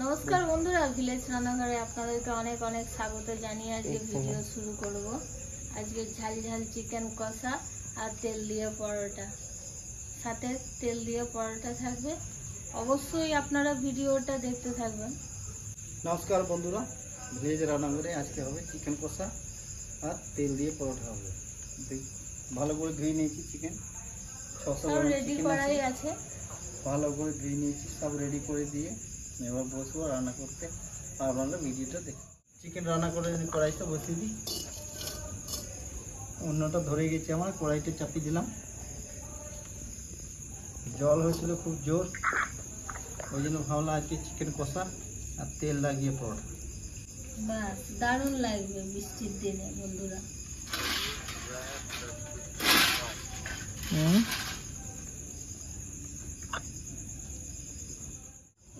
নমস্কার বন্ধুরা, ভিলেজ রান্নাঘরে আপনাদেরকে অনেক অনেক স্বাগত জানিয়ে আজকে ভিডিও শুরু করব। আজকে ঝাল ঝাল চিকেন কষা আর তেল দিয়ে পরোটা, সাথে তেল দিয়ে পরোটা থাকবে। অবশ্যই আপনারা ভিডিওটা দেখতে থাকবেন। নমস্কার বন্ধুরা, ভিলেজ রান্নাঘরে আজকে হবে চিকেন কষা আর তেল দিয়ে পরোটা হবে। ভালো করে ধুয়ে নিয়েছি চিকেন, সব রেডি করাই আছে। ভালো করে ধুয়ে নিয়েছি, সব রেডি করে দিয়ে এবার বসবো রান্না করতে। আর আপনারা ভিডিওটা দেখুন। চিকেন রান্না করে কড়াইটা বসিয়ে দিই। অন্যটা ধরে গেছে আমার, কড়াইটা চাপিয়ে দিলাম। জল হয়েছিল খুব জোর, ওই জন্য ভাবলাম আজকে চিকেন কষা আর তেল লাগিয়ে পরোটা। বাস দারুণ লাগবে বৃষ্টির দিনে বন্ধুরা।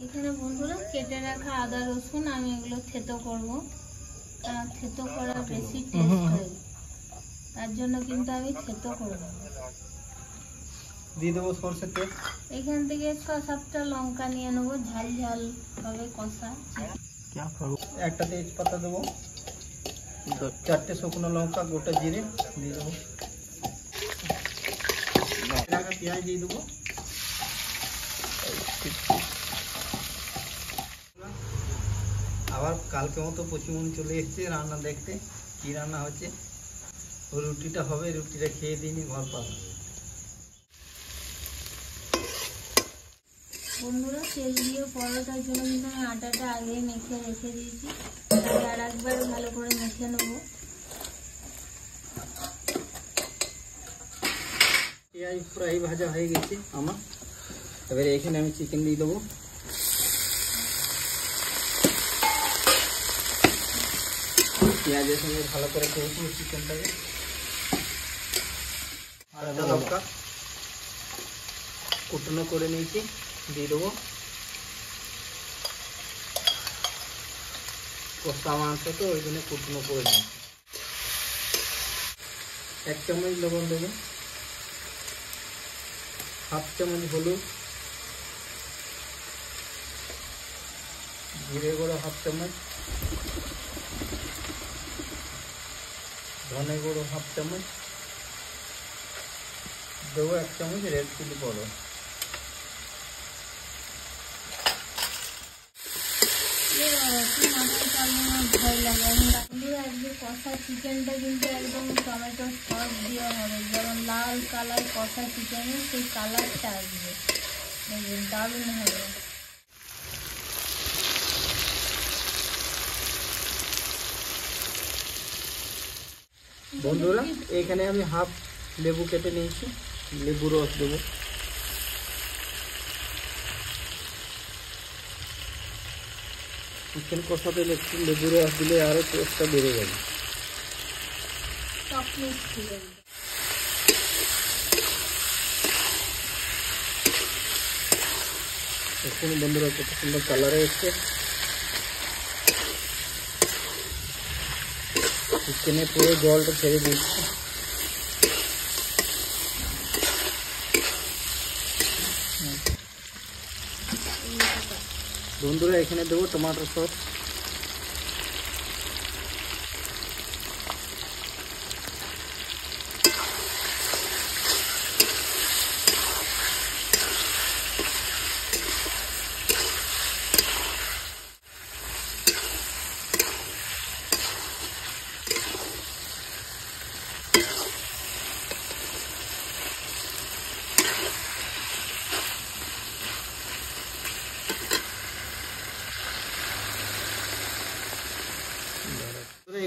এখানে বন্ধুরা কেটে রাখা আদা রসুন আমি এগুলো থেতো করবো, কারণ থেতো করা বেশি টেস্ট হয়, তার জন্য কিন্তু আমি থেতো করব। দিয়ে দেবো সরষের তেল। এখান থেকে 6-7টা লঙ্কা নিয়ে নেবো, ঝাল ঝাল হবে কষা। একটা তেজপাতা দেবো, 4টে শুকনো লঙ্কা, গোটা জিরে দিয়ে দেবো, পেঁয়াজ দিয়ে দেবো। আবার কালকে মতো পশ্চিমবঙ্গ চলে এসছে রান্না দেখতে, কি রান্না হচ্ছে। রুটিটা হবে, রুটিটা খেয়ে দিইনি, ঘর পাবো। বন্ধুরা, তেল দিয়ে পরোটার জন্য কিন্তু আমি আটাটা আগেই মেখে রেখে দিয়েছি, তাই আর একবার ভালো করে মেখে নেব। পেঁয়াজ প্রায় ভাজা হয়ে গেছে আমার, এবারে এখানে আমি চিকেন দিয়ে দেবো। পেঁয়াজের সঙ্গে ভালো করে কষবো চিকেনটাকে। আদা লঙ্কা কুটনো করে নিয়েছি, দিয়ে দেবো। কষা মাংস তো ওই জন্য কুটনো করে নিই। 1 চামচ লবণ দেবো, 1/2 চামচ হলুদ, জিরে গুঁড়ো 1/2 চামচ, ধনে গুঁড়ো 1/2 চামচ দেবো, 1 চামচ রেড চিলি পাউডার। ভয় লাগে বন্ধুরা, আজকে কষা চিকেনটা কিন্তু একদম টমেটো সস দেওয়া হবে, যেমন লাল কালার কষা চিকেনের সেই কালারটা আসবে, দারুণ হবে। বন্ধুরা, এখানে আমি 1/2 লেবু কেটে নিয়েছি, লেবু রস দেবো। চিকেন কষাতে একটু লেবু রস দিলে আরো টেস্টটা বেড়ে যাবে। এখন বন্ধুরা কত সুন্দর কালারে এসছে। চিকেনে পুরো জলটা ছেড়ে দিচ্ছি। বন্ধুরা, এখানে দেবো টমেটো সস।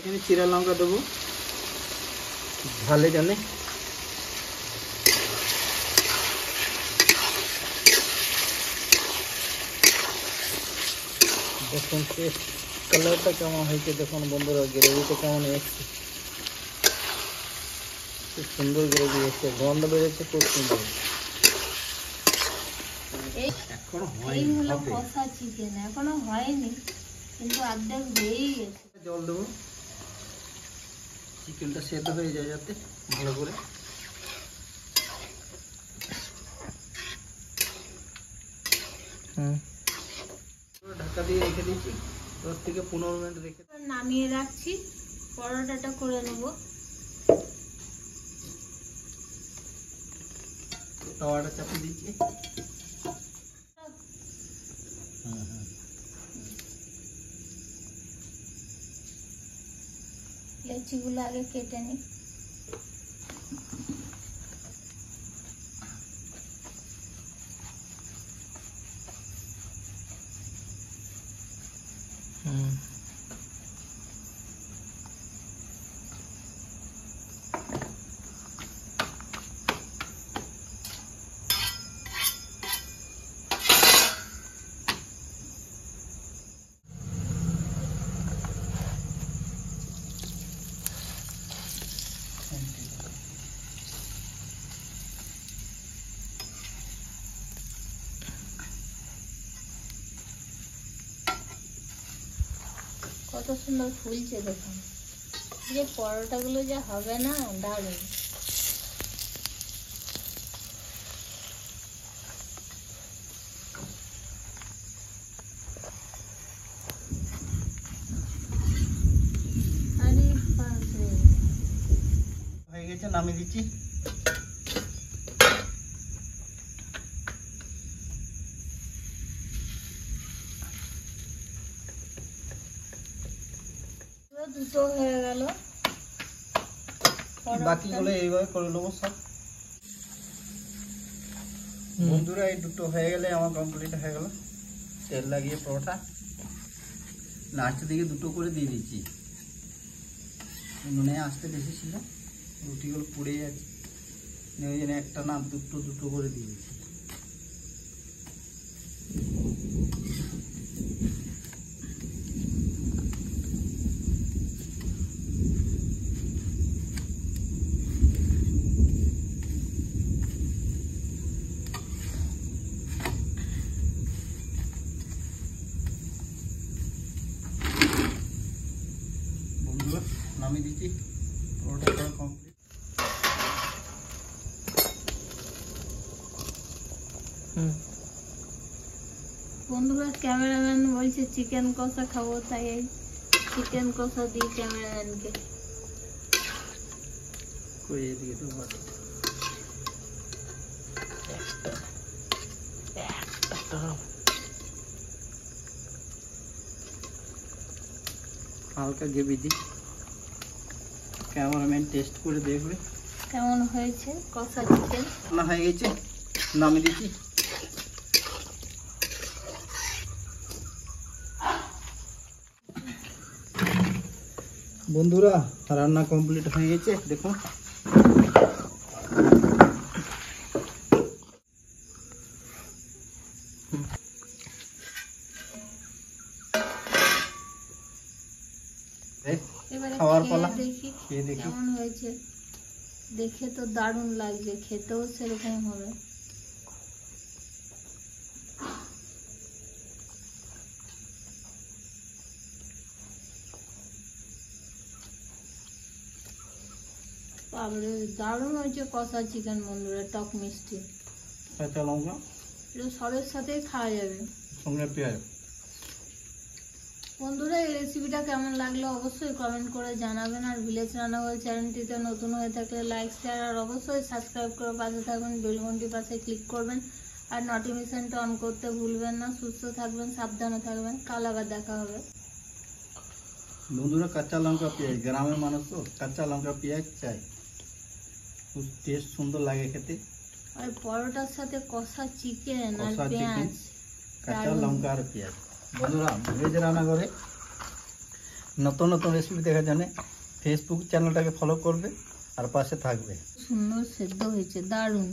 এখানে চিরা লঙ্কা দেবো ঝালে জানে। দেখুন কালারটা কেমন হয়েছে, দেখুন বন্ধুরা, গ্রেভিটা কেমন এসছে, খুব সুন্দর গ্রেভি এসছে, গন্ধ বেরোচ্ছে খুব সুন্দর। এই হলো কষা চিকেন, এখনো হয়নি কিন্তু অর্ধেক হয়েই গেছে। জল দেবো, চিকেনটা সেদ্ধ হয়ে যায় যাতে ভালো করে। ঢাকা দিয়ে রেখে দিয়েছি 10 থেকে 15 মিনিট রেখে নামিয়ে রাখছি, পরোটাটা করে নেব। তাওয়াটা চাপিয়ে দিচ্ছি। লেচিগুলো আগে কেটে নিই। কত সুন্দর ফুলছে দেখুন, যে পরোটাগুলো যা হবে না, দারুণ। আরে বাপরে, হয়ে গেছে, নামিয়ে দিচ্ছি। দুটো হয়ে গেল, বাকিগুলো এইভাবে করে নেবো সব। বন্ধুরা এই দুটো হয়ে গেলে আমার কমপ্লিট হয়ে গেল। তেল লাগিয়ে পরোটা লাস্টের দিকে দুটো করে দিয়ে দিচ্ছি। নুনে আসতে বেশি ছিল, রুটিগুলো পুড়ে যাচ্ছে, ওই জন্য একটা না দুটো দুটো করে দিয়ে দিচ্ছি। নামিয়ে দিচ্ছি, পরোটা করা কমপ্লিট। বন্ধুরা ক্যামেরাম্যান বলছে চিকেন কষা খাবো, তাই এই চিকেন কষা দিই ক্যামেরাম্যানকে। করে এদিকে তো ভালো। হালকা গ্রেভি দিই, ক্যামেরাম্যান টেস্ট করে দেখবে কেমন হয়েছে কষা চিকেন। না হয়ে গেছে, নামিয়ে দিচ্ছি। বন্ধুরা রান্না কমপ্লিট হয়ে গেছে, দেখুন। এবারে খাওয়ার খেয়ে পালা, দেখি খেয়ে দেখি কেমন হয়েছে। দেখে তো দারুণ লাগছে, খেতেও সেরকম হবে। বাবারে দারুণ হয়েছে কষা চিকেন বন্ধুরা, টক মিষ্টি। কাঁচা লঙ্কা এটা সবের সাথেই খাওয়া যাবে, সঙ্গে পেঁয়াজ। বন্ধুরা এই রেসিপিটা কেমন লাগলো অবশ্যই কমেন্ট করে জানাবেন। আর ভিলেজ রান্নাঘর চ্যানেলটিতে নতুন হয়ে থাকলে লাইক শেয়ার আর অবশ্যই সাবস্ক্রাইব করে পাশে থাকবেন, বেল ঘন্টির পাশে ক্লিক করবেন আর নোটিফিকেশনটা অন করতে ভুলবেন না। সুস্থ থাকবেন, সাবধানে থাকবেন, কাল আবার দেখা হবে। বন্ধুরা কাঁচা লঙ্কা পেঁয়াজ, গ্রামের মানুষ তো কাঁচা লঙ্কা পেঁয়াজ চাই, খুব টেস্ট সুন্দর লাগে খেতে। আর পরোটার সাথে কষা চিকেন আর কষা চিকেন, পেঁয়াজ, কাঁচা লঙ্কা আর পেঁয়াজ। বন্ধুরা ভিলেজ রান্নাঘরে নতুন নতুন রেসিপি দেখার জন্য ফেসবুক চ্যানেলটাকে ফলো করবে আর পাশে থাকবে। সুন্দর সেদ্ধ হয়েছে, দারুণ।